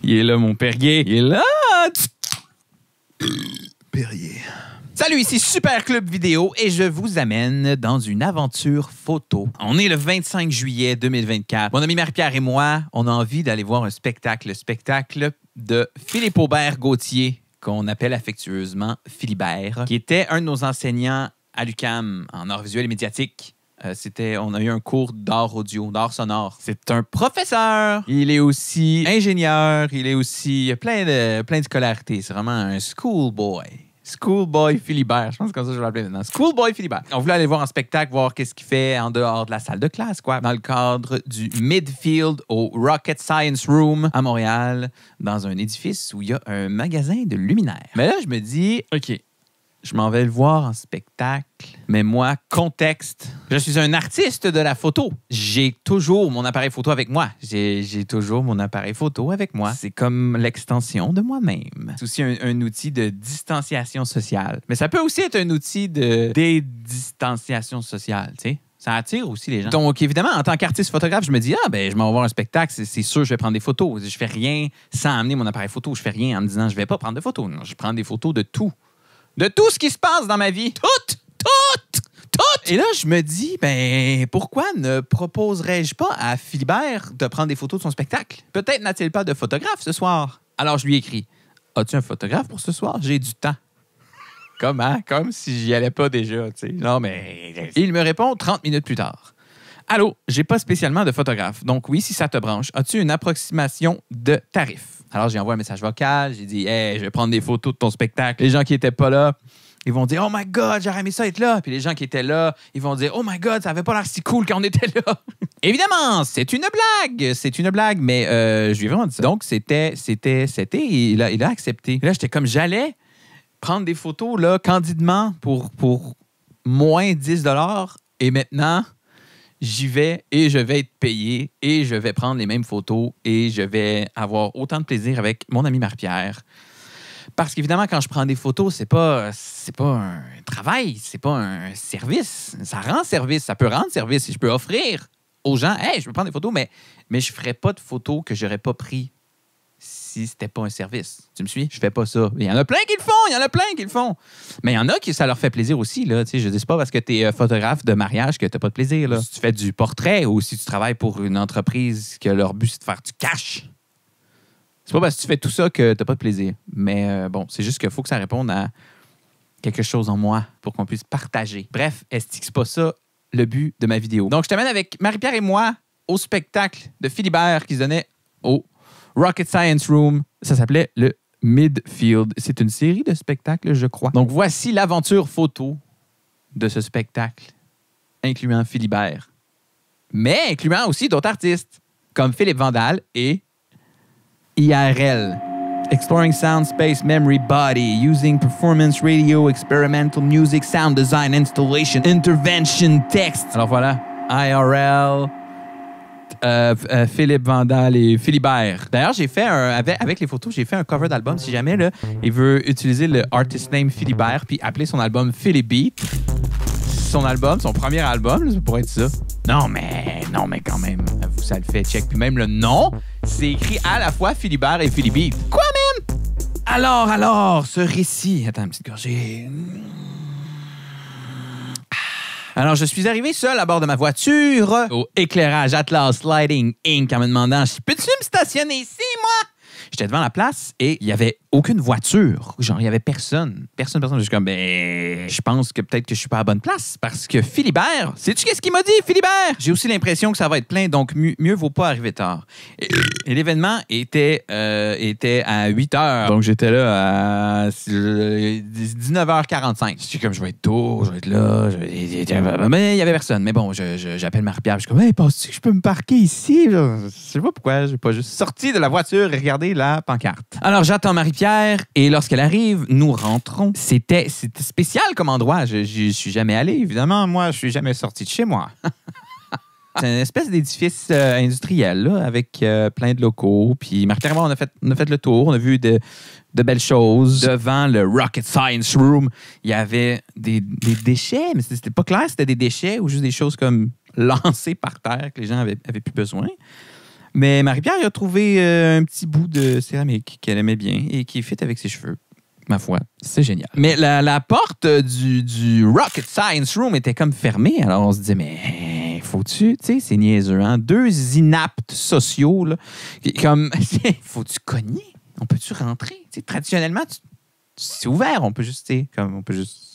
Il est là, mon Perrier. Il est là. Perrier. Salut, ici Super Club Vidéo et je vous amène dans une aventure photo. On est le 25 juillet 2024. Mon ami Marie-Pierre et moi, on a envie d'aller voir un spectacle. Le spectacle de Philippe Aubert-Gauthier, qu'on appelle affectueusement Philibert, qui était un de nos enseignants à l'UQAM en art visuel et médiatique. On a eu un cours d'art audio, d'art sonore. C'est un professeur. Il est aussi ingénieur. Il est aussi plein de scolarité. C'est vraiment un schoolboy. Schoolboy Philibert. Je pense que c'est comme ça que je vais l'appeler maintenant. Schoolboy Philibert. On voulait aller voir en spectacle, voir qu'est-ce qu'il fait en dehors de la salle de classe, quoi. Dans le cadre du Midfield au Rocket Science Room à Montréal, dans un édifice où il y a un magasin de luminaires. Mais là, je me dis, OK, je m'en vais le voir en spectacle. Mais moi, contexte, je suis un artiste de la photo. J'ai toujours mon appareil photo avec moi. J'ai toujours mon appareil photo avec moi. C'est comme l'extension de moi-même. C'est aussi un outil de distanciation sociale. Mais ça peut aussi être un outil de dédistanciation sociale, tu sais. Ça attire aussi les gens. Donc, évidemment, en tant qu'artiste photographe, je me dis, je m'en vais voir un spectacle, c'est sûr, je vais prendre des photos. Je fais rien sans amener mon appareil photo. Je fais rien en me disant, je vais pas prendre de photos. Non, je prends des photos de tout. De tout ce qui se passe dans ma vie. Tout! Et là, je me dis, pourquoi ne proposerais-je pas à Philibert de prendre des photos de son spectacle? Peut-être n'a-t-il pas de photographe ce soir. Alors, je lui écris, as-tu un photographe pour ce soir? J'ai du temps. Comment? Comme si j'y allais pas déjà, tu sais. Non, mais... Il me répond 30 minutes plus tard. Allô, j'ai pas spécialement de photographe. Donc oui, si ça te branche, as-tu une approximation de tarif? Alors, j'ai envoyé un message vocal. J'ai dit, hey, je vais prendre des photos de ton spectacle. Les gens qui étaient pas là, ils vont dire, oh my God, j'aurais aimé ça être là. Puis les gens qui étaient là, ils vont dire, oh my God, ça avait pas l'air si cool quand on était là. Évidemment, c'est une blague. Mais je lui ai vraiment dit ça. Donc, c'était. Et il a accepté. Et là, j'étais comme, j'allais prendre des photos là, candidement pour moins 10 $. Et maintenant, j'y vais et je vais être payé et je vais prendre les mêmes photos et je vais avoir autant de plaisir avec mon ami Marie-Pierre. Parce qu'évidemment, quand je prends des photos, c'est pas un travail, c'est pas un service. Ça rend service, ça peut rendre service. Je peux offrir aux gens, hey, je peux prendre des photos, mais je ferais pas de photos que j'aurais pas pris si c'était pas un service. Tu me suis? Je fais pas ça. Il y en a plein qui le font. Mais il y en a qui ça leur fait plaisir aussi. Là. Je dis pas parce que tu es photographe de mariage que tu n'as pas de plaisir. Là. Si tu fais du portrait ou si tu travailles pour une entreprise que leur but c'est de faire du cash. C'est pas parce que tu fais tout ça que tu n'as pas de plaisir. Mais bon, c'est juste qu'il faut que ça réponde à quelque chose en moi pour qu'on puisse partager. Bref, est-ce que c'est pas ça le but de ma vidéo? Donc, je t'amène avec Marie-Pierre et moi au spectacle de Philibert qui se donnait au Rocket Science Room. Ça s'appelait le Midfield. C'est une série de spectacles, je crois. Donc, voici l'aventure photo de ce spectacle, incluant Philibert, mais incluant aussi d'autres artistes, comme Philippe Vandal et IRL. Exploring Sound, Space, Memory, Body, Using Performance, Radio, Experimental Music, Sound Design, Installation, Intervention, Text. Alors voilà, IRL... Philippe Vandal et Philibert. D'ailleurs, j'ai fait avec les photos, j'ai fait un cover d'album. Si jamais là, il veut utiliser le artist name Philibert puis appeler son album Philibeat. Son premier album, ça pourrait être ça. Non, mais quand même, ça le fait check. Puis même le nom, c'est écrit à la fois Philibert et Philibeat. Quoi, man? Alors, ce récit... Attends, une petite gorgée... Alors, je suis arrivé seul à bord de ma voiture au éclairage Atlas Lighting Inc. en me demandant « Peux-tu me stationner ici, moi? » J'étais devant la place et il n'y avait aucune voiture. Genre, il n'y avait personne. Personne. Je suis comme, je pense que peut-être que je suis pas à la bonne place parce que Philibert, sais-tu qu'est-ce qu'il m'a dit, Philibert? J'ai aussi l'impression que ça va être plein, donc mieux vaut pas arriver tard. Et l'événement était à 8 h. Donc, j'étais là à 19h45. Je suis comme, je vais être tôt, je vais être là. Mais il n'y avait personne. Mais bon, j'appelle Marie-Pierre. Je suis comme, hey, penses-tu que je peux me parquer ici? Je sais pas pourquoi. J'ai pas juste sorti de la voiture et regardé la pancarte. Alors, j'attends Marie-Pierre et lorsqu'elle arrive, nous rentrons. C'était spécial comme endroit. Je suis jamais allé, évidemment. Moi, je suis jamais sorti de chez moi. C'est une espèce d'édifice industriel là, avec plein de locaux. Puis Marie-Pierre et moi, on a fait le tour. On a vu de belles choses. Devant le Rocket Science Room, il y avait des déchets, mais c'était pas clair, c'était des déchets ou juste des choses comme lancées par terre que les gens avaient plus besoin. Mais Marie-Pierre a trouvé un petit bout de céramique qu'elle aimait bien et qui fit avec ses cheveux. Ma foi, c'est génial. Mais la porte du Rocket Science Room était comme fermée. Alors, on se disait, mais faut-tu, tu sais, c'est niaiseux, hein? 2 inaptes sociaux, là, comme, faut-tu cogner? On peut-tu rentrer? T'sais, traditionnellement, c'est ouvert. On peut juste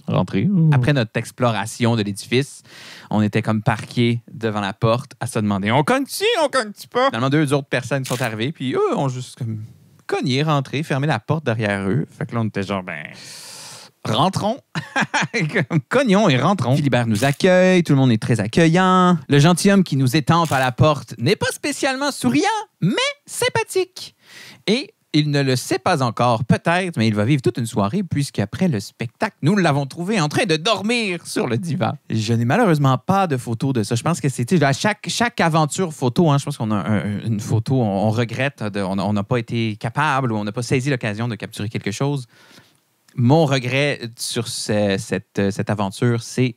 rentrer. Après notre exploration de l'édifice, on était comme parqués devant la porte à se demander, on cogne-tu pas? Finalement, 2 autres personnes sont arrivées, puis eux ont juste comme cogné, rentré, fermé la porte derrière eux. Fait que là, on était genre, rentrons. Cognons et rentrons. Philibert nous accueille, tout le monde est très accueillant. Le gentilhomme qui nous étampe à la porte n'est pas spécialement souriant, mais sympathique. Et il ne le sait pas encore, peut-être, mais il va vivre toute une soirée puisqu'après le spectacle, nous l'avons trouvé en train de dormir sur le divan. Je n'ai malheureusement pas de photo de ça. Je pense que c'était à chaque aventure photo, hein, je pense qu'on a une photo, on regrette, on n'a pas été capable ou on n'a pas saisi l'occasion de capturer quelque chose. Mon regret sur cette aventure, c'est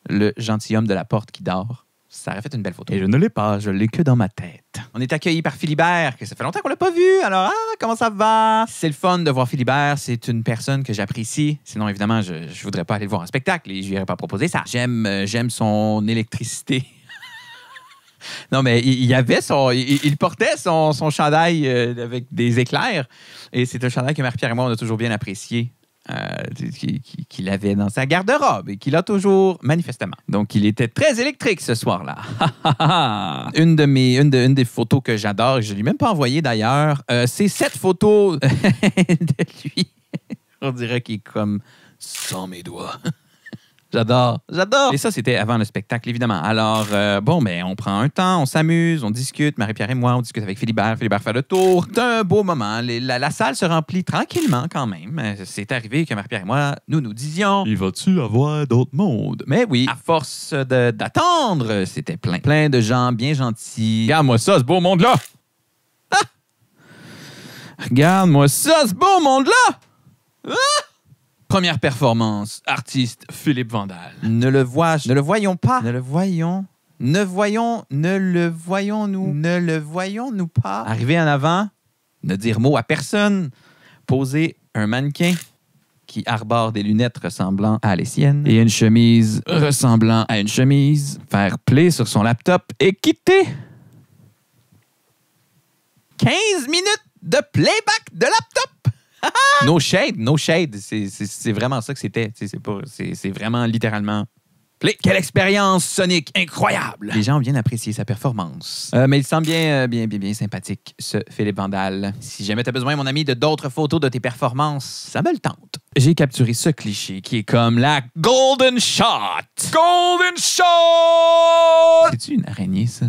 le gentilhomme de la porte qui dort. Ça aurait fait une belle photo. Et je ne l'ai pas, je l'ai que dans ma tête. On est accueillis par Philibert, que ça fait longtemps qu'on l'a pas vu. Alors, comment ça va? C'est le fun de voir Philibert. C'est une personne que j'apprécie. Sinon, évidemment, je ne voudrais pas aller le voir en spectacle et je lui aurais pas proposé ça. J'aime son électricité. Non, mais il portait son chandail avec des éclairs. Et c'est un chandail que Marie-Pierre et moi, on a toujours bien apprécié. Qu'il avait dans sa garde-robe et qu'il a toujours, manifestement. Donc, il était très électrique ce soir-là. Une des photos que j'adore, et je ne l'ai même pas envoyée d'ailleurs, c'est cette photo de lui. On dirait qu'il est comme sans mes doigts. J'adore. Et ça, c'était avant le spectacle, évidemment. Alors, on prend un temps, on s'amuse, on discute. Marie-Pierre et moi, on discute avec Philibert. Philibert fait le tour. C'est un beau moment. La salle se remplit tranquillement quand même. C'est arrivé que Marie-Pierre et moi, nous disions... Il va-tu avoir d'autres mondes? Mais oui, à force d'attendre, c'était plein de gens bien gentils. Regarde-moi ça, ce beau monde-là! Ah! Regarde-moi ça, ce beau monde-là! Ah! Première performance, artiste Philippe Vandal. Ne le voyons pas. Ne le voyons-nous pas. Arriver en avant, ne dire mot à personne, poser un mannequin qui arbore des lunettes ressemblant à les siennes et une chemise ressemblant à une chemise, faire play sur son laptop et quitter. 15 minutes de playback de laptop. No shade. C'est vraiment ça que c'était. C'est vraiment littéralement... Quelle expérience sonique incroyable! Les gens ont bien apprécié sa performance. Mais il semble bien sympathique, ce Philippe Vandal. Si jamais tu as besoin, mon ami, de d'autres photos de tes performances, ça me le tente. J'ai capturé ce cliché qui est comme la Golden Shot. Golden Shot! C'est-tu une araignée, ça?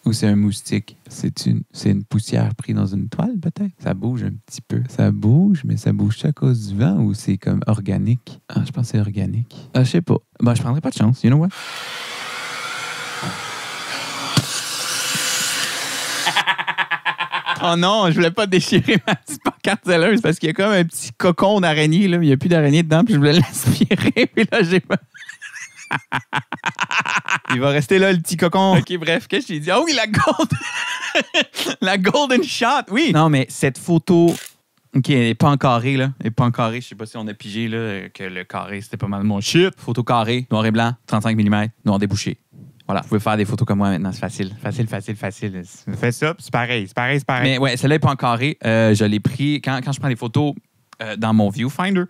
Ou c'est un moustique? C'est une poussière prise dans une toile, peut-être? Ça bouge un petit peu. Ça bouge, mais ça bouge à cause du vent ou c'est comme organique? Ah, je pense que c'est organique. Ah, je sais pas. Je prendrais pas de chance. You know what? Oh non, je voulais pas déchirer ma petite pancarte zelleuse parce qu'il y a comme un petit cocon d'araignée, là. Il n'y a plus d'araignée dedans, puis je voulais l'aspirer, puis là, j'ai pas... Il va rester là, le petit cocon. OK, bref, qu'est-ce que j'ai dit? Ah oui, la Golden Shot, oui! Non, mais cette photo... OK, elle n'est pas en carré, là. Elle n'est pas en carré. Je sais pas si on a pigé, là, que le carré, c'était pas mal mon shit. Photo carré, noir et blanc, 35 mm, noir débouché. Voilà, vous pouvez faire des photos comme moi maintenant, c'est facile. Facile. Fais ça, c'est pareil. Mais ouais, celle-là n'est pas en carré. Je l'ai pris... Quand je prends des photos dans mon viewfinder,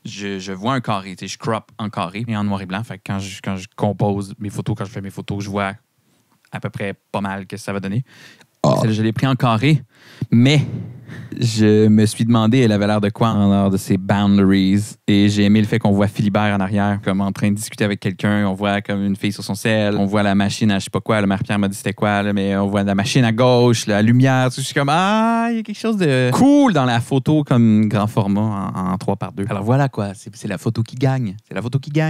je vois un carré, je crop en carré, mais en noir et blanc. Fait que quand je compose mes photos, quand je fais mes photos, je vois à peu près pas mal ce que ça va donner. Celle-là, je l'ai pris en carré, mais je me suis demandé, elle avait l'air de quoi en l'air de ses boundaries. Et j'ai aimé le fait qu'on voit Philibert en arrière, comme en train de discuter avec quelqu'un. On voit comme une fille sur son sel. On voit la machine à je sais pas quoi. Marie-Pierre m'a dit c'était quoi, là, mais on voit la machine à gauche, la lumière. Je suis comme, il y a quelque chose de cool dans la photo comme grand format en 3x2. Alors voilà quoi, c'est la photo qui gagne.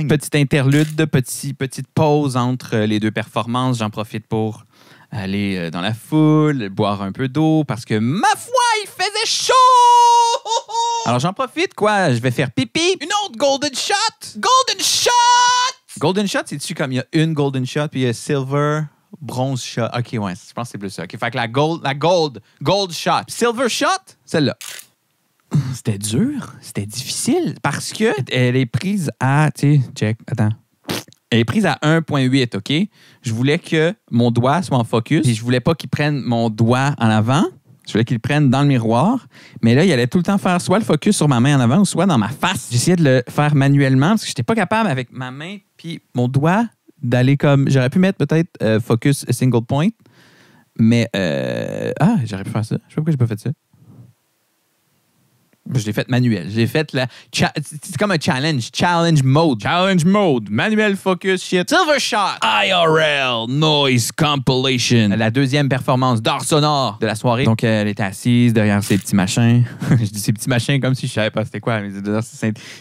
Petite interlude, petite pause entre les deux performances. J'en profite pour aller dans la foule, boire un peu d'eau, parce que, ma foi, il faisait chaud! Alors, j'en profite, quoi. Je vais faire pipi. Une autre Golden Shot! Golden Shot! Golden Shot, c'est-tu comme il y a une Golden Shot, puis il y a Silver, bronze shot. OK, ouais, je pense que c'est plus ça. OK, fait que la gold shot. Silver shot, celle-là. C'était dur, c'était difficile parce que elle est prise à, tu sais, check, attends. Elle est prise à 1.8, OK? Je voulais que mon doigt soit en focus et je voulais pas qu'il prenne mon doigt en avant. Je voulais qu'il le prenne dans le miroir. Mais là, il allait tout le temps faire soit le focus sur ma main en avant ou soit dans ma face. J'essayais de le faire manuellement parce que j'étais pas capable avec ma main puis mon doigt d'aller comme... J'aurais pu mettre peut-être focus single point, mais... j'aurais pu faire ça. Je sais pas pourquoi j'ai pas fait ça. Je l'ai fait manuel. J'ai fait c'est comme un challenge. Challenge mode. Challenge mode. Manuel focus shit. Silver shot. IRL. Noise compilation. La deuxième performance d'art sonore de la soirée. Donc, elle était assise derrière ses petits machins. Je dis ses petits machins comme si je savais pas c'était quoi.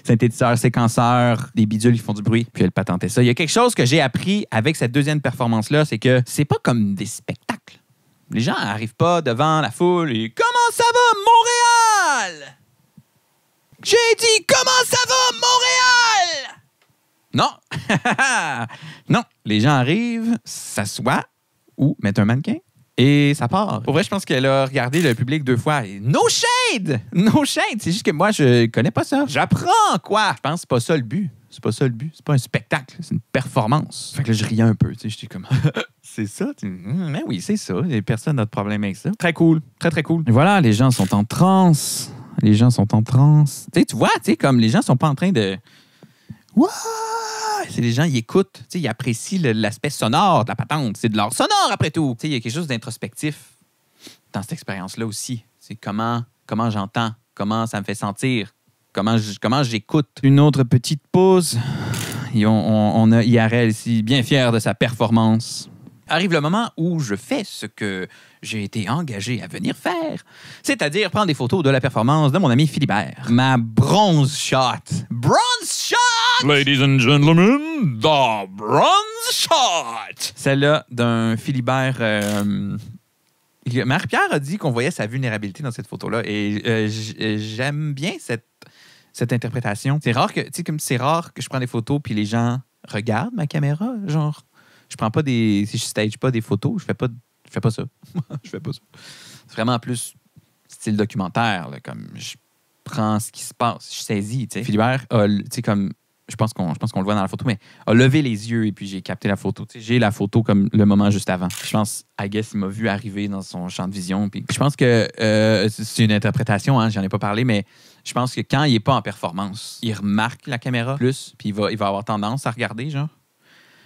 Synthétiseurs, séquenceurs, des bidules qui font du bruit. Puis elle patentait ça. Il y a quelque chose que j'ai appris avec cette deuxième performance-là, c'est que c'est pas comme des spectacles. Les gens n'arrivent pas devant la foule et « Comment ça va, Montréal? » J'ai dit, comment ça va, Montréal? Non. Non. Les gens arrivent, s'assoient ou mettent un mannequin et ça part. Pour vrai, je pense qu'elle a regardé le public 2 fois. Et no shade! No shade! C'est juste que moi, je connais pas ça. J'apprends, quoi? Je pense que c'est pas ça le but. C'est pas ça le but. C'est pas un spectacle. C'est une performance. Fait que là, je riais un peu. J'étais comme... C'est ça? Mais oui, c'est ça. Personne n'a de problème avec ça. Très cool. Très, très cool. Et voilà, les gens sont en transe. Les gens sont en transe. Tu vois, comme les gens sont pas en train de... Wouah! C'est les gens, ils écoutent. Ils apprécient l'aspect sonore de la patente. C'est de l'art sonore, après tout. Il y a quelque chose d'introspectif dans cette expérience-là aussi. C'est comment j'entends, comment ça me fait sentir, comment j'écoute. Une autre petite pause. Et on a IRL ici, bien fier de sa performance. Arrive le moment où je fais ce que j'ai été engagé à venir faire, c'est-à-dire prendre des photos de la performance de mon ami Philibert. Ma bronze shot. Bronze shot! Ladies and gentlemen, the bronze shot! Celle-là d'un Philibert... Marie-Pierre a dit qu'on voyait sa vulnérabilité dans cette photo-là et j'aime bien cette interprétation. C'est rare que je prends des photos puis les gens regardent ma caméra, genre... Je prends pas si je stage pas des photos, je fais pas ça. Je fais pas ça. C'est vraiment plus style documentaire, là, comme je prends ce qui se passe, je saisis, tu sais. Philibert a, tu sais, comme je pense qu'on le voit dans la photo, mais a levé les yeux et puis j'ai capté la photo. Tu sais, j'ai la photo comme le moment juste avant. Je pense, I guess, il m'a vu arriver dans son champ de vision. Puis je pense que c'est une interprétation, hein, j'en ai pas parlé, mais je pense que quand il est pas en performance, il remarque la caméra plus, puis il va avoir tendance à regarder, genre.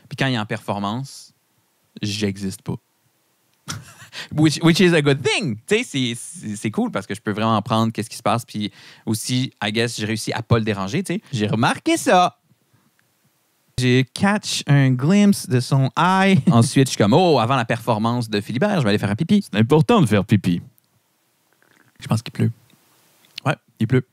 Puis quand il est en performance, j'existe pas. which is a good thing. Tu sais, c'est cool parce que je peux vraiment prendre qu'est-ce qui se passe. Puis aussi, I guess, j'ai réussi à pas le déranger. Tu sais, j'ai remarqué ça. J'ai catch un glimpse de son eye. Ensuite, je suis comme, avant la performance de Philibert, je vais aller faire un pipi. C'est important de faire pipi. Je pense qu'il pleut. Ouais, il pleut.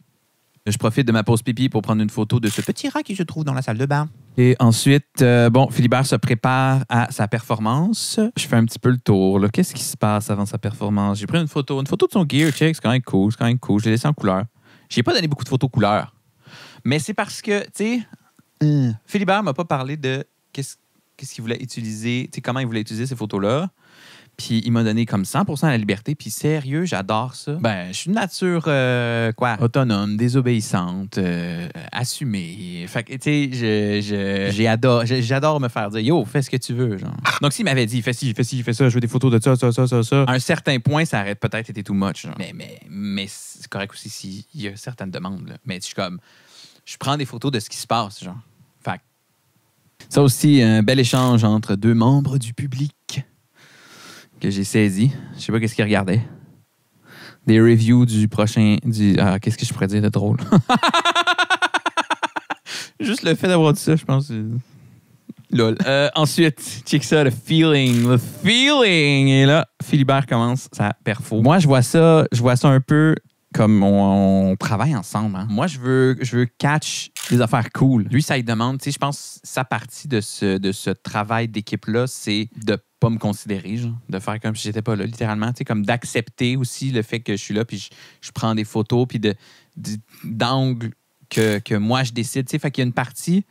Je profite de ma pause pipi pour prendre une photo de ce petit rat qui se trouve dans la salle de bain. Et ensuite, Philibert se prépare à sa performance. Je fais un petit peu le tour. Là. Qu'est-ce qui se passe avant sa performance? J'ai pris une photo de son gear check. C'est quand même cool. Je l'ai laissé en couleur. Je n'ai pas donné beaucoup de photos couleur. Mais c'est parce que, tu sais, Philibert m'a pas parlé de qu'est-ce qu'il voulait utiliser, tu sais, comment il voulait utiliser ces photos-là. Puis il m'a donné comme 100% la liberté. Puis sérieux, j'adore ça. Ben, je suis de nature, autonome, désobéissante, assumée. Fait que, tu sais, j'adore me faire dire, yo, fais ce que tu veux, genre. Donc, s'il m'avait dit, fais ci, fais ça, je veux des photos de ça. À un certain point, ça aurait peut-être été too much, genre. Mais c'est correct aussi s'il y a certaines demandes, là. Mais je suis comme, je prends des photos de ce qui se passe, genre. Fait que, ça aussi, un bel échange entre 2 membres du public que j'ai saisi. Je sais pas qu'est-ce qu'ils regardaient. Des reviews du prochain... qu'est-ce que je pourrais dire de drôle? Juste le fait d'avoir dit ça, je pense... Lol. Ensuite, check ça, le feeling. Le feeling! Et là, Philibert commence sa perfo. Moi, je vois ça un peu comme on travaille ensemble. Hein. Moi, je veux catch des affaires cool. Lui, ça lui demande... Tu sais, je pense sa partie de ce travail d'équipe-là, c'est de pas me considérer, genre, de faire comme si j'étais pas là, littéralement, tu sais, comme d'accepter aussi le fait que je suis là, puis je prends des photos, puis d'angle que moi je décide, tu sais, fait qu'il y a une partie,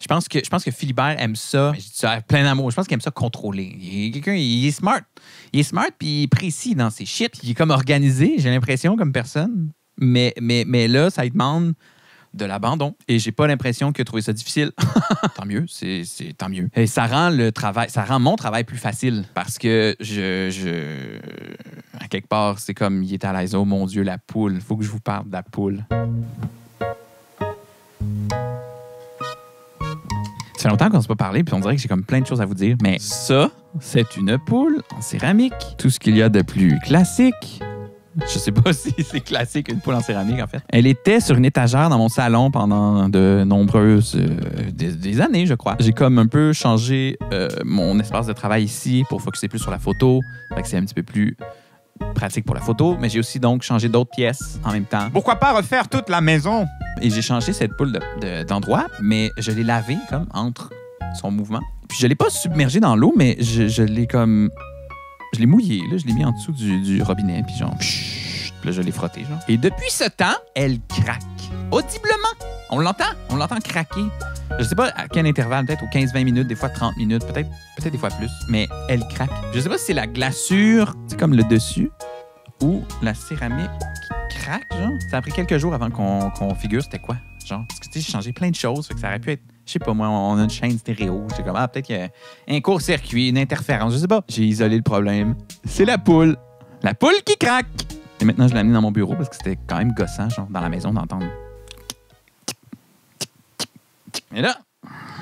Je pense que Philibert aime ça. Je dis ça avec plein d'amour. Je pense qu'il aime ça contrôler. Il est smart. Il est smart puis il est précis dans ses shit. Il est comme organisé, j'ai l'impression, comme personne. Mais là, ça lui demande de l'abandon. Et j'ai pas l'impression qu'il a trouvé ça difficile. Tant mieux, c'est tant mieux. Et ça rend mon travail plus facile parce que à quelque part, c'est comme il est à l'aise. Oh mon Dieu, la poule. Faut que je vous parle de la poule. Ça fait longtemps qu'on ne s'est pas parlé, puis on dirait que j'ai comme plein de choses à vous dire. Mais ça, c'est une poule en céramique. Tout ce qu'il y a de plus classique. Je sais pas si c'est classique, une poule en céramique, en fait. Elle était sur une étagère dans mon salon pendant de nombreuses des années, je crois. J'ai comme un peu changé mon espace de travail ici pour focusser plus sur la photo. Fait que c'est un petit peu plus pratique pour la photo, mais j'ai aussi donc changé d'autres pièces en même temps. Pourquoi pas refaire toute la maison? Et j'ai changé cette poule d'endroit, mais je l'ai lavée comme entre son mouvement. Puis je l'ai pas submergée dans l'eau, mais je l'ai comme... Je l'ai mouillée, là, je l'ai mis en dessous du robinet, puis genre... Pshhh, là, je l'ai frottée, genre. Et depuis ce temps, elle craque. Audiblement. On l'entend craquer. Je sais pas à quel intervalle, peut-être aux 15-20 minutes, des fois 30 minutes, peut-être des fois plus, mais elle craque. Je sais pas si c'est la glaçure, c'est comme le dessus, ou la céramique qui craque, genre. Ça a pris quelques jours avant qu'on figure c'était quoi, genre. Parce que, tu sais, j'ai changé plein de choses, fait que ça aurait pu être, je sais pas, moi, on a une chaîne stéréo. J'ai comme, peut-être qu'il y a un court-circuit, une interférence, je sais pas. J'ai isolé le problème. C'est la poule. La poule qui craque. Et maintenant, je l'ai amenée dans mon bureau parce que c'était quand même gossant, genre, dans la maison, d'entendre. Et là,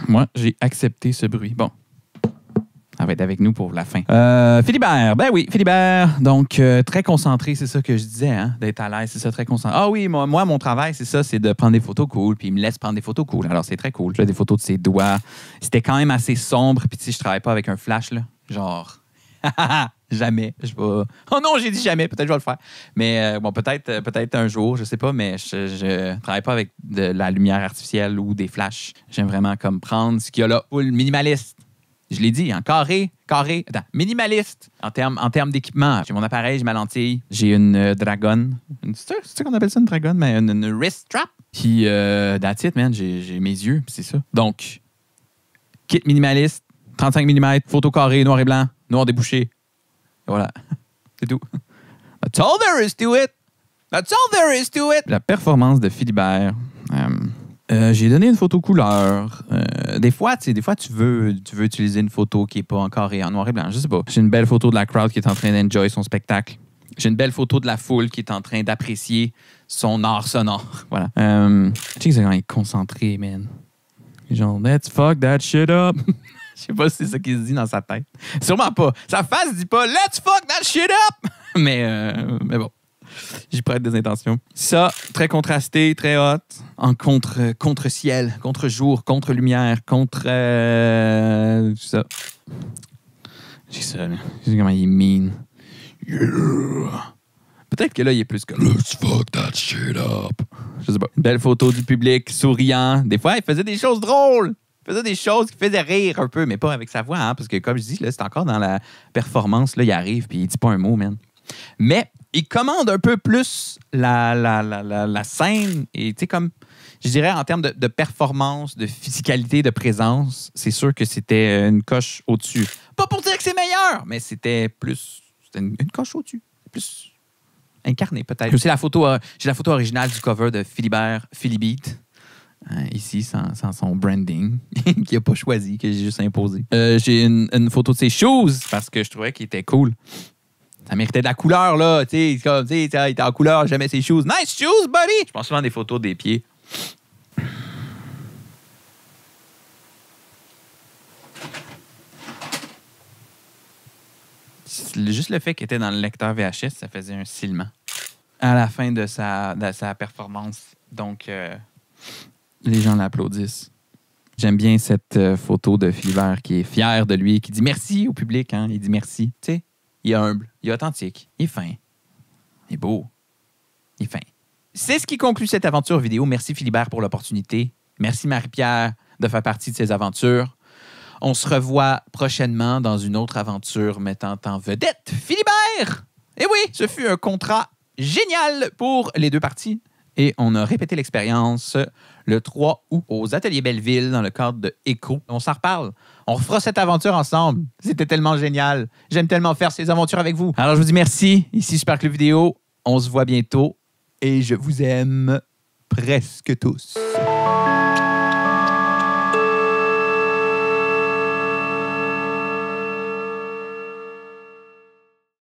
moi, j'ai accepté ce bruit. Bon. Ça va être avec nous pour la fin. Philibert. Ben oui, Philibert. Donc, très concentré, c'est ça que je disais, hein, d'être à l'aise, c'est ça, très concentré. Ah oui, moi, mon travail, c'est ça, c'est de prendre des photos cool, puis il me laisse prendre des photos cool. Alors, c'est très cool. J'ai des photos de ses doigts. C'était quand même assez sombre, puis tu sais, je travaille pas avec un flash, là. Genre, jamais. Je vais... Oh non, j'ai dit jamais, peut-être je vais le faire. Mais bon, peut-être un jour, je sais pas, mais je travaille pas avec de la lumière artificielle ou des flashs. J'aime vraiment comme prendre ce qu'il y a là, ou le minimaliste. Je l'ai dit, hein, carré, minimaliste en termes d'équipement. J'ai mon appareil, j'ai ma lentille, j'ai une Dragon. C'est ça qu'on appelle ça, une Dragon? Mais une wrist strap. Puis, that's it, man, j'ai mes yeux, c'est ça. Donc, kit minimaliste, 35 mm, photo carré, noir et blanc, noir débouché. Et voilà, c'est tout. That's all there is to it. That's all there is to it. La performance de Philibert. J'ai donné une photo couleur. Des fois, tu veux utiliser une photo qui n'est pas encore en noir et blanc. Je sais pas. J'ai une belle photo de la crowd qui est en train d'enjoy son spectacle. J'ai une belle photo de la foule qui est en train d'apprécier son art sonore. Voilà. Tu sais que quand il est concentré, man. Genre, let's fuck that shit up. Je sais pas si c'est ça qu'il se dit dans sa tête. Sûrement pas. Sa face dit pas let's fuck that shit up. Mais bon. J'y prête des intentions. Ça, très contrasté, très hot, en contre-ciel, contre-jour, contre-lumière, contre... tout ça. J'ai ça, là. Je sais comment il est mean. Yeah. Peut-être que là, il est plus comme... Let's fuck that shit up. Je sais pas. Une belle photo du public, souriant. Des fois, il faisait des choses drôles. Il faisait des choses qui faisaient rire un peu, mais pas avec sa voix, hein, parce que comme je dis, là, c'est encore dans la performance. Là, il arrive, puis il dit pas un mot, man. Mais il commande un peu plus la scène. Et tu sais, comme je dirais, en termes de performance, de physicalité, de présence, c'est sûr que c'était une coche au-dessus. Pas pour dire que c'est meilleur, mais c'était plus... C'était une coche au-dessus. Plus incarné, peut-être. J'ai la photo originale du cover de Philibert, Philibeat. Ici, sans son branding, qu'il n'a pas choisi, que j'ai juste imposé. J'ai une photo de ses shoes, parce que je trouvais qu'il était cool. Ça méritait de la couleur, là. Tu sais, il était en couleur, j'aimais ses shoes. Nice shoes, buddy! Je prends souvent des photos des pieds. Juste le fait qu'il était dans le lecteur VHS, ça faisait un silement. À la fin de sa performance. Donc, les gens l'applaudissent. J'aime bien cette photo de Philibert qui est fier de lui, qui dit merci au public. Hein? Il dit merci. Tu sais, il est humble, il est authentique, il est fin, il est beau, il est fin. C'est ce qui conclut cette aventure vidéo. Merci Philibert pour l'opportunité. Merci Marie-Pierre de faire partie de ces aventures. On se revoit prochainement dans une autre aventure mettant en vedette Philibert. Et oui, ce fut un contrat génial pour les deux parties. et on a répété l'expérience le 3 août aux Ateliers Belleville dans le cadre de Écho. On s'en reparle. On refera cette aventure ensemble. C'était tellement génial. J'aime tellement faire ces aventures avec vous. Alors, je vous dis merci. Ici Super Club Vidéo. On se voit bientôt et je vous aime presque tous.